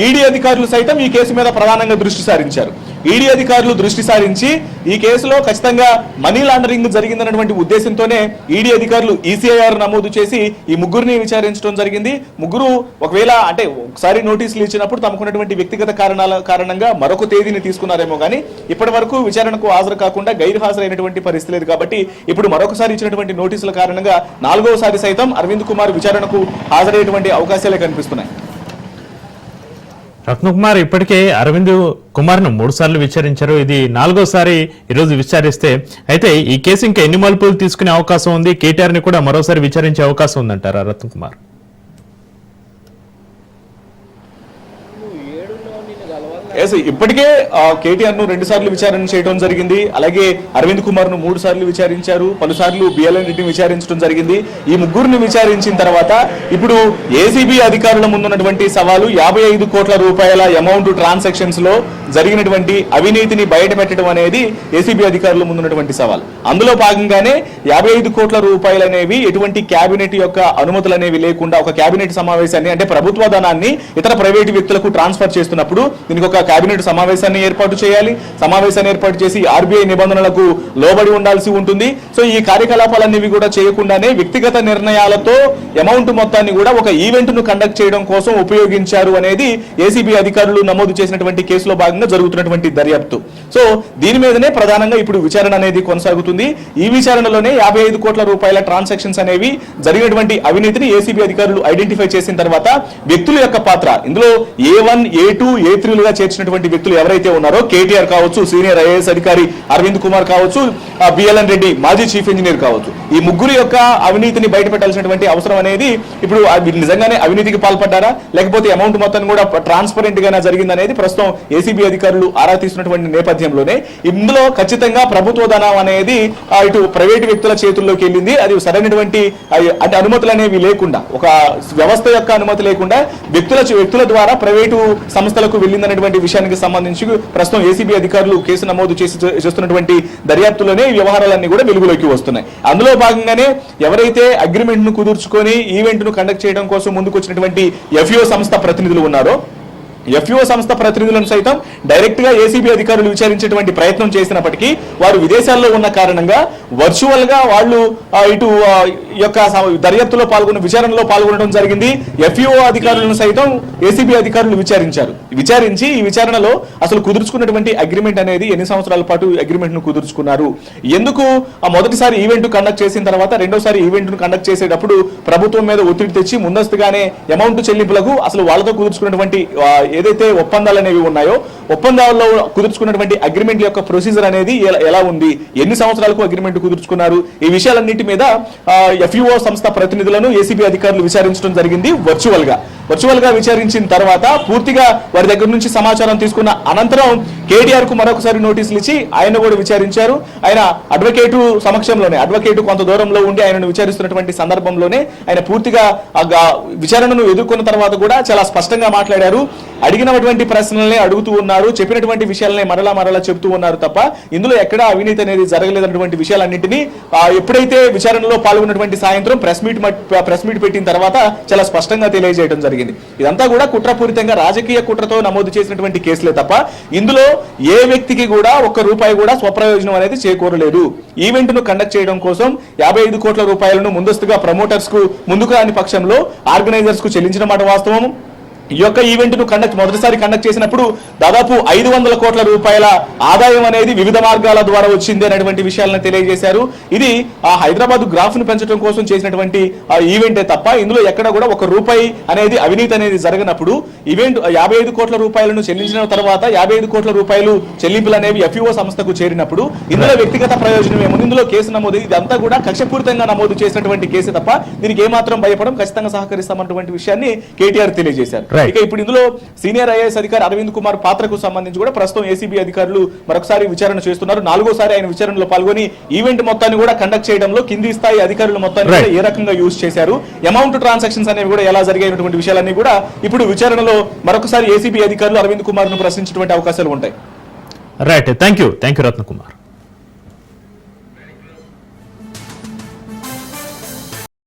ఈడీ అధికారులు సైతం ఈ కేసు మీద ప్రధానంగా దృష్టి సారించారు. ఈడీ అధికారులు దృష్టి సారించి ఈ కేసులో ఖచ్చితంగా మనీ లాండరింగ్ జరిగిందన్నటువంటి ఉద్దేశంతోనే ఈడీ అధికారులు ఈసీఐఆర్ నమోదు చేసి ఈ ముగ్గురిని విచారించడం జరిగింది. ముగ్గురు ఒకవేళ అంటే ఒకసారి నోటీసులు ఇచ్చినప్పుడు తమకున్నటువంటి వ్యక్తిగత కారణాల కారణంగా మరొక తేదీని తీసుకున్నారేమో కానీ ఇప్పటి వరకు విచారణకు హాజరు కాకుండా గైరు హాజరైనటువంటి పరిస్థితి లేదు. కాబట్టి ఇప్పుడు మరొకసారి ఇచ్చినటువంటి నోటీసుల కారణంగా 4వసారి సైతం అరవింద్ కుమార్ విచారణకు హాజరయ్యేటువంటి అవకాశాలే కనిపిస్తున్నాయి. రత్నకుమార్ ఇప్పటికే అరవింద్ కుమార్ ను 3 సార్లు విచారించారు. ఇది 4వసారి ఈరోజు విచారిస్తే అయితే ఈ కేసు ఇంకా ఎన్ని మలుపులు తీసుకునే అవకాశం ఉంది, కేటీఆర్ ని కూడా మరోసారి విచారించే అవకాశం ఉందంటారా రత్నకుమార్? ఇప్పటికే కేటీఆర్ ను 2 సార్లు విచారణ చేయడం జరిగింది. అలాగే అరవింద్ కుమార్ ను 3 సార్లు విచారించారు. పలుసార్లు బిఎల్ఎన్ రెడ్డిని విచారించడం జరిగింది. ఈ ముగ్గురిని విచారించిన తర్వాత ఇప్పుడు ఏసీబీ అధికారుల ముందున్నటువంటి సవాలు 55 కోట్ల రూపాయల అమౌంట్ ట్రాన్సాక్షన్స్ లో జరిగినటువంటి అవినీతిని బయట పెట్టడం అనేది ఏసీబీ అధికారుల ముందున్నటువంటి సవాల్. అందులో భాగంగానే 55 కోట్ల రూపాయలు అనేవి ఎటువంటి కేబినెట్ యొక్క అనుమతులు అనేవి లేకుండా ఒక కేబినెట్ సమావేశాన్ని, అంటే ప్రభుత్వ ధనాన్ని ఇతర ప్రైవేటు వ్యక్తులకు ట్రాన్స్ఫర్ చేస్తున్నప్పుడు దీనికి ఒక కేబినెట్ సమావేశాన్ని ఏర్పాటు చేయాలి. సమావేశాన్ని ఏర్పాటు చేసి ఆర్బీఐ నిబంధనలకు లోబడి ఉండాల్సి ఉంటుంది. సో ఈ కార్యకలాపాలన్నీ కూడా చేయకుండానే వ్యక్తిగత నిర్ణయాలతో అమౌంట్ మొత్తాన్ని కూడా ఒక ఈవెంట్ ను కండక్ట్ చేయడం కోసం ఉపయోగించారు అనేది ఏసీబీ అధికారులు నమోదు చేసినటువంటి కేసులో భాగంగా జరుగుతున్నటువంటి దర్యాప్తు. సో దీని మీదనే ప్రధానంగా ఇప్పుడు విచారణ అనేది కొనసాగుతుంది. ఈ విచారణలోనే 55 కోట్ల రూపాయల ట్రాన్సాక్షన్స్ అనేవి జరిగినటువంటి అవినీతిని ఏసీబీ అధికారులు ఐడెంటిఫై చేసిన తర్వాత వ్యక్తుల యొక్క పాత్ర, ఇందులో A1, A2, A3లుగా చేర్చినటువంటి వ్యక్తులు ఎవరైతే ఉన్నారో, కేటీఆర్ కావచ్చు, సీనియర్ ఐఏఎస్ అధికారి అరవింద్ కుమార్ కావచ్చు, బిఎల్ఎన్ రెడ్డి మాజీ చీఫ్ ఇంజనీర్ కావచ్చు, ఈ ముగ్గురు యొక్క అవినీతిని బయటపెట్టాల్సినటువంటి అవసరం అనేది ఇప్పుడు నిజంగానే అవినీతికి పాల్పడ్డారా, లేకపోతే అమౌంట్ మొత్తం కూడా ట్రాన్స్పరెంట్ గానే జరిగిందనేది ప్రస్తుతం ఏసీబీ అధికారులు ఆరా తీస్తున్నటువంటి నేపథ్యంలోనే ఇందులో ఖచ్చితంగా ప్రభుత్వ ధనం అనేది ఇటు ప్రైవేటు వ్యక్తుల చేతుల్లోకి వెళ్ళింది. అది సరైనటువంటి అంటే అనుమతులు అనేవి లేకుండా, ఒక వ్యవస్థ యొక్క అనుమతి లేకుండా వ్యక్తుల ద్వారా ప్రైవేటు సంస్థలకు వెళ్ళిందనేటువంటి విషయానికి సంబంధించి ప్రస్తుతం ఏసీబీ అధికారులు కేసు నమోదు చేస్తున్నటువంటి దర్యాప్తులోనే ఈ వ్యవహారాలన్నీ కూడా వెలుగులోకి వస్తున్నాయి. అందులో భాగంగానే ఎవరైతే అగ్రిమెంట్ ను కుదుర్చుకొని ఈవెంట్ ను కండక్ట్ చేయడం కోసం ముందుకు వచ్చినటువంటి ఎఫ్ఈఓ సంస్థ ప్రతినిధులు ఉన్నారో, ఎఫ్ఈఓ సంస్థ ప్రతినిధులను సైతం డైరెక్ట్ గా ఏసీబీ అధికారులు విచారించేటువంటి ప్రయత్నం చేసినప్పటికీ వారు విదేశాల్లో ఉన్న కారణంగా వర్చువల్ గా వాళ్ళు ఇటు యొక్క దర్యాప్తులో విచారణలో పాల్గొనడం జరిగింది. ఎఫ్ఈఓ అధికారులను సైతం ఏసీబీ అధికారులు విచారించి ఈ విచారణలో అసలు కుదుర్చుకున్నటువంటి అగ్రిమెంట్ అనేది ఎన్ని సంవత్సరాల పాటు అగ్రిమెంట్ ను కుదుర్చుకున్నారు, ఎందుకు మొదటిసారి ఈవెంట్ కండక్ట్ చేసిన తర్వాత రెండోసారి ఈవెంట్ ను కండక్ట్ చేసేటప్పుడు ప్రభుత్వం మీద ఒత్తిడి తెచ్చి ముందస్తుగానే అమౌంట్ చెల్లింపులకు అసలు వాళ్ళతో కుదుర్చుకున్నటువంటి ఏదైతే ఒప్పందాలు అనేవి ఉన్నాయో, ఒప్పందాల్లో కుదుర్చుకున్నటువంటి అగ్రిమెంట్ యొక్క ప్రొసీజర్ అనేది ఎలా ఉంది, ఎన్ని సంవత్సరాలకు అగ్రిమెంట్ కుదుర్చుకున్నారు, ఈ విషయాలన్నిటి మీద ఎఫ్ఈఓ సంస్థ ప్రతినిధులను ఏసీబీ అధికారులు విచారించడం జరిగింది. వర్చువల్ గా విచారించిన తర్వాత పూర్తిగా వారి దగ్గర నుంచి సమాచారం తీసుకున్న అనంతరం కేటీఆర్ కు మరొకసారి నోటీసులు ఇచ్చి ఆయన కూడా విచారించారు. ఆయన అడ్వకేటు సమక్షంలోనే, అడ్వకేటు కొంత దూరంలో ఉండి ఆయనను విచారిస్తున్నటువంటి సందర్భంలోనే ఆయన పూర్తిగా విచారణను ఎదుర్కొన్న తర్వాత కూడా చాలా స్పష్టంగా మాట్లాడారు. అడిగినటువంటి ప్రశ్నలనే అడుగుతూ ఉన్నారు, చెప్పినటువంటి విషయాలనే మరలా చెబుతూ ఉన్నారు తప్ప ఇందులో ఎక్కడా అవినీతి అనేది జరగలేదన్నటువంటి విషయాలన్నింటినీ ఎప్పుడైతే విచారణలో పాల్గొన్నటువంటి సాయంత్రం ప్రెస్ మీట్ పెట్టిన తర్వాత చాలా స్పష్టంగా తెలియజేయడం జరిగింది. ఇదంతా కూడా కుట్రపూరితంగా రాజకీయ కుట్రతో నమోదు చేసినటువంటి కేసులే తప్ప ఇందులో ఏ వ్యక్తికి కూడా ₹1 కూడా స్వప్రయోజనం అనేది చేకూరలేదు. ఈవెంట్ ను కండక్ట్ చేయడం కోసం 55 కోట్ల రూపాయలను ముందస్తుగా ప్రమోటర్స్ కు ముందుకు రాని పక్షంలో ఆర్గనైజర్స్ కు చెల్లించిన మాట వాస్తవం. ఈ యొక్క ఈవెంట్ ను మొదటిసారి కండక్ట్ చేసినప్పుడు దాదాపు 500 కోట్ల రూపాయల ఆదాయం అనేది వివిధ మార్గాల ద్వారా వచ్చింది అనేటువంటి విషయాలను తెలియజేశారు. ఇది ఆ హైదరాబాద్ గ్రాఫ్ ను పెంచడం కోసం చేసినటువంటి ఈవెంటే తప్ప ఇందులో ఎక్కడ కూడా ₹1 అనేది అవినీతి అనేది జరగనప్పుడు ఈవెంట్ 55 కోట్ల రూపాయలను చెల్లించిన తర్వాత 55 కోట్ల రూపాయలు చెల్లింపులు అనేవి ఎఫ్ఈఓ సంస్థకు చేరినప్పుడు ఇందులో వ్యక్తిగత ప్రయోజనం ఏముంది, ఇందులో కేసు నమోదు, ఇదంతా కూడా కక్షపూరితంగా నమోదు చేసినటువంటి కేసు తప్ప దీనికి ఏమాత్రం భయపడం, ఖచ్చితంగా సహకరిస్తామన్నటువంటి విషయాన్ని కేటీఆర్ తెలియజేశారు. ఇక ఇప్పుడు ఇందులో సీనియర్ ఐఏఎస్ అధికారి అరవింద్ కుమార్ పాత్రకు సంబంధించి కూడా ప్రస్తుతం ఏసీబీ అధికారులు మరొకసారి విచారణ చేస్తున్నారు. 4వ ఆయన విచారణలో పాల్గొని ఈవెంట్ మొత్తాన్ని కూడా కండక్ట్ చేయడంలో కింది స్థాయి అధికారులు మొత్తాన్ని ఏ రకంగా యూజ్ చేశారు, అమౌంట్ ట్రాన్సాక్షన్స్ అనేవి కూడా ఎలా జరిగాయన్నటువంటి విషయాలన్నీ కూడా ఇప్పుడు విచారణలో మరొకసారి ఏసీబీ అధికారులు అరవింద్ కుమార్ ను ప్రశ్నించేటువంటి అవకాశాలు ఉంటాయి. Right, thank you Ratna Kumar.